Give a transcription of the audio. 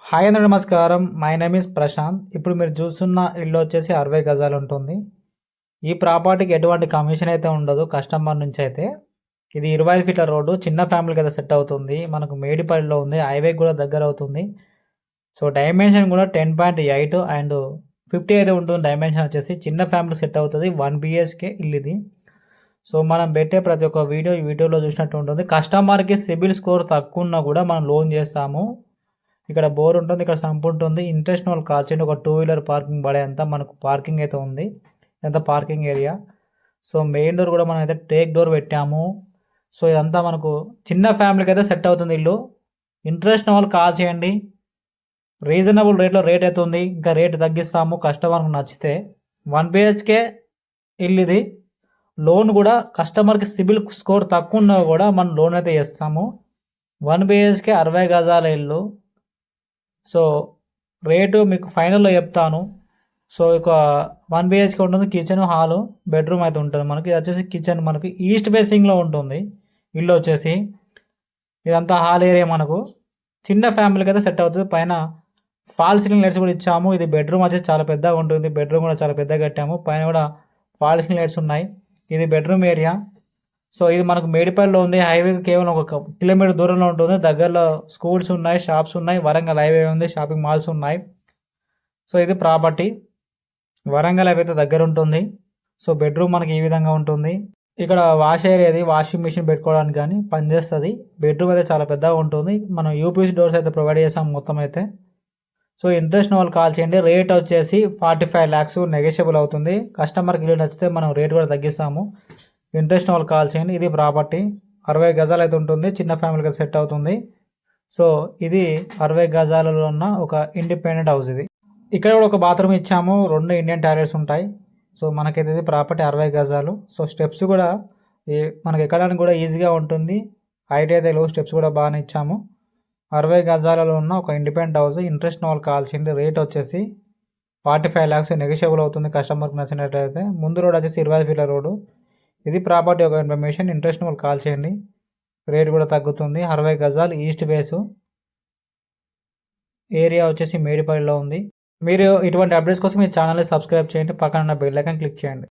Hi అందరూ నమస్కారం. My name is Prashant. ఇప్పుడు మీరు చూస్తున్న ఇల్లు వచ్చేసి 60 గజాలు ఉంటుంది. ఈ ప్రాపర్టీకి ఎటువంటి కమిషన్ అయితే ఉండదు కస్టమర్ నుంచి అయితే. ఇది 25 ఫీట్ల రోడ్డు, చిన్న ఫ్యామిలీకి అయితే సెట్ అవుతుంది. మనకు మేడిపల్లిలో ఉంది, హైవే కూడా దగ్గర అవుతుంది. సో డైమెన్షన్ కూడా 10.8 అండ్ 50 అయితే ఉంటుంది. డైమెన్షన్ వచ్చేసి చిన్న ఫ్యామిలీ సెట్ అవుతుంది. 1 బిహెచ్కే ఇల్లు ఇది. సో మనం పెట్టే ప్రతి ఒక్క వీడియోలో చూసినట్టు ఉంటుంది. కస్టమర్కి సిబిల్ స్కోర్ తక్కువ ఉన్నా కూడా మనం లోన్ చేస్తాము. ఇక్కడ బోర్ ఉంటుంది, ఇక్కడ సంప్ ఉంటుంది. ఇంట్రెస్ట్ వాళ్ళు కాల్ చేయండి. ఒక 2 వీలర్ పార్కింగ్ పడేంత మనకు పార్కింగ్ అయితే ఉంది. ఇదంతా parking area. So main door కూడా మనం అయితే టేక్ డోర్ పెట్టాము. సో ఇదంతా మనకు చిన్న ఫ్యామిలీకి అయితే సెట్ అవుతుంది ఇల్లు. ఇంట్రెస్ట్ వాళ్ళు కాల్ చేయండి. రీజనబుల్ రేట్లో రేట్ అయితే ఉంది. ఇంకా రేట్ తగ్గిస్తాము కస్టమర్కి నచ్చితే. 1 బిహెచ్కే ఇల్లు ఇది. లోన్ కూడా కస్టమర్కి సిబిల్ స్కోర్ తక్కువ ఉన్నా కూడా మనం లోన్ అయితే చేస్తాము. 1 బిహెచ్కే 60 గజాల ఇల్లు. సో రేటు మీకు ఫైనల్లో చెప్తాను. సో ఇక 1 బిహెచ్కే ఉంటుంది. కిచెన్, హాలు, బెడ్రూమ్ అయితే ఉంటుంది. మనకి ఇది వచ్చేసి కిచెన్ మనకి ఈస్ట్ ఫేసింగ్లో ఉంటుంది ఇల్లు వచ్చేసి. ఇదంతా హాల్ ఏరియా మనకు చిన్న ఫ్యామిలీకి అయితే సెట్ అవుతుంది. పైన ఫాల్ సీలింగ్ లైట్స్ కూడా ఇచ్చాము. ఇది బెడ్రూమ్ వచ్చేసి చాలా పెద్దగా ఉంటుంది. బెడ్రూమ్ కూడా చాలా పెద్దగా కట్టాము. పైన కూడా ఫాల్ సీలింగ్ లైట్స్ ఉన్నాయి. ఇది బెడ్రూమ్ ఏరియా. సో ఇది మనకు మేడిపల్లిలో ఉంది. హైవేకి కేవలం 1 కిలోమీటర్ దూరంలో ఉంటుంది. దగ్గరలో స్కూల్స్ ఉన్నాయి, షాప్స్ ఉన్నాయి. వరంగల్ హైవే ఉంది, షాపింగ్ మాల్స్ ఉన్నాయి. సో ఇది ప్రాపర్టీ వరంగల్ హైవే దగ్గర ఉంటుంది. సో బెడ్రూమ్ మనకి ఈ విధంగా ఉంటుంది. ఇక్కడ వాష్ ఏరియాది, వాషింగ్ మిషన్ పెట్టుకోవడానికి కానీ పనిచేస్తుంది. బెడ్రూమ్ అయితే చాలా పెద్దగా ఉంటుంది. మనం యూపీసీ డోర్స్ అయితే ప్రొవైడ్ చేసాం మొత్తం అయితే. సో ఇంట్రెస్ట్ వాళ్ళు కాల్ చేయండి. రేట్ వచ్చేసి 45 lakhs నెగోషియబుల్ అవుతుంది. కస్టమర్కి ఇల్లు నచ్చితే మనం రేట్ కూడా తగ్గిస్తాము. ఇంట్రెస్ట్ వాళ్ళు కాల్ చేయండి. ఇది ప్రాపర్టీ 60 గజాలు అయితే ఉంటుంది. చిన్న ఫ్యామిలీకి సెట్ అవుతుంది. సో ఇది 60 గజాలలో ఉన్న ఒక ఇండిపెండెంట్ హౌస్. ఇది ఇక్కడ కూడా ఒక బాత్రూమ్ ఇచ్చాము. 2 ఇండియన్ టాయిలెట్స్ ఉంటాయి. సో మనకైతే ఇది ప్రాపర్టీ 60 గజాలు. సో స్టెప్స్ కూడా మనకి ఎక్కడానికి కూడా ఈజీగా ఉంటుంది. హైట్ అయితే లో, స్టెప్స్ కూడా బాగానే ఇచ్చాము. 60 గజాలలో ఉన్న ఒక ఇండిపెండెంట్ హౌస్. ఇంట్రెస్ట్ వాళ్ళు కాల్ చేయండి. రేట్ వచ్చేసి 45 lakhs నెగోషియబుల్ అవుతుంది కస్టమర్కి నచ్చినట్లయితే. ముందు రోడ్ వచ్చేసి 25 ఫీట్ల రోడ్డు. ఇది ప్రాపర్టీ ఒక ఇన్ఫర్మేషన్. ఇంట్రెస్ట్ వాళ్ళు కాల్ చేయండి. రేట్ కూడా తగ్గుతుంది. 60 గజాలు ఈస్ట్ ఫేసు. ఏరియా వచ్చేసి మేడిపల్లిలో ఉంది. మీరు ఇటువంటి అప్డేట్స్ కోసం మీ ఛానల్ని సబ్స్క్రైబ్ చేయండి. పక్కన బెల్ ఐకాన్ క్లిక్ చేయండి.